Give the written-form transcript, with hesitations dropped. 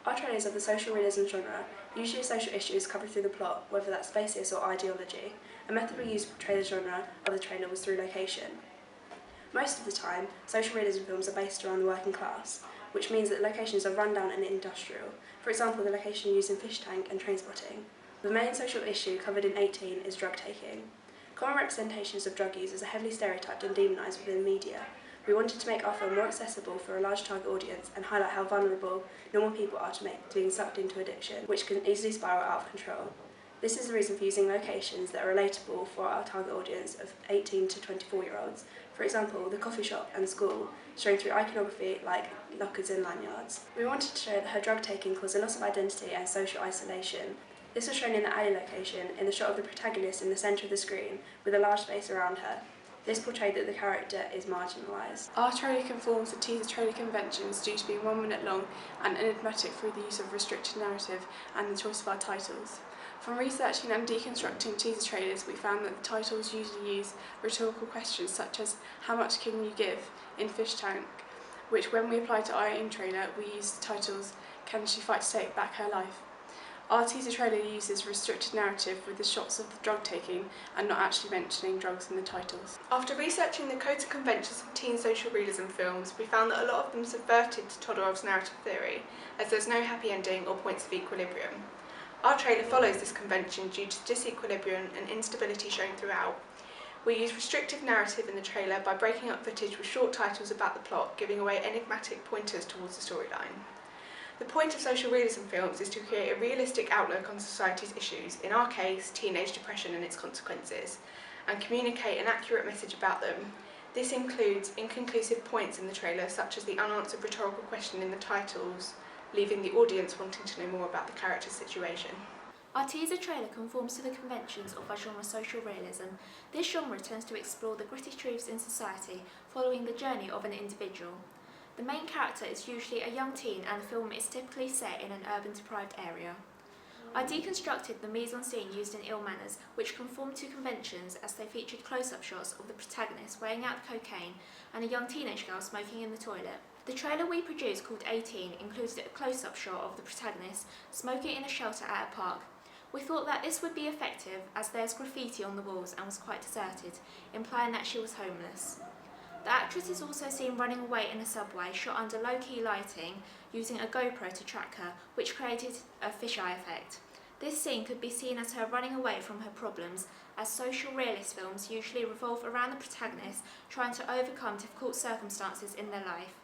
Our trailers of the social realism genre usually social issues covered through the plot, whether that's basis or ideology. A method we used to portray the genre of the trailer was through location. Most of the time, social realism films are based around the working class, which means that locations are rundown and industrial. For example, the location used in Fish Tank and Trainspotting. The main social issue covered in 18 is drug taking. Common representations of drug users are heavily stereotyped and demonised within the media. We wanted to make our film more accessible for a large target audience and highlight how vulnerable normal people are to being sucked into addiction, which can easily spiral out of control. This is the reason for using locations that are relatable for our target audience of 18 to 24-year-olds. For example, the coffee shop and school, shown through iconography like lockers and lanyards. We wanted to show that her drug taking caused a loss of identity and social isolation. This was shown in the alley location, in the shot of the protagonist in the centre of the screen, with a large space around her. This portrayed that the character is marginalised. Our trailer conforms to teaser trailer conventions due to being 1 minute long and enigmatic through the use of restricted narrative and the choice of our titles. From researching and deconstructing teaser trailers, we found that the titles usually use rhetorical questions such as "How much can you give?" in Fish Tank, which when we applied to our own trailer, we used the titles "Can she fight to take back her life?" Our teaser trailer uses restricted narrative with the shots of the drug taking and not actually mentioning drugs in the titles. After researching the codes and conventions of teen social realism films, we found that a lot of them subverted Todorov's narrative theory, as there's no happy ending or points of equilibrium. Our trailer follows this convention due to disequilibrium and instability shown throughout. We use restrictive narrative in the trailer by breaking up footage with short titles about the plot, giving away enigmatic pointers towards the storyline. The point of social realism films is to create a realistic outlook on society's issues, in our case, teenage depression and its consequences, and communicate an accurate message about them. This includes inconclusive points in the trailer, such as the unanswered rhetorical question in the titles, leaving the audience wanting to know more about the character's situation. Our teaser trailer conforms to the conventions of our genre social realism. This genre tends to explore the gritty truths in society, following the journey of an individual. The main character is usually a young teen and the film is typically set in an urban deprived area. I deconstructed the mise-en-scene used in Ill Manners, which conformed to conventions as they featured close-up shots of the protagonist weighing out cocaine and a young teenage girl smoking in the toilet. The trailer we produced, called 18, included a close-up shot of the protagonist smoking in a shelter at a park. We thought that this would be effective as there's graffiti on the walls and was quite deserted, implying that she was homeless. The actress is also seen running away in a subway, shot under low-key lighting, using a GoPro to track her, which created a fisheye effect. This scene could be seen as her running away from her problems, as social realist films usually revolve around the protagonist trying to overcome difficult circumstances in their life.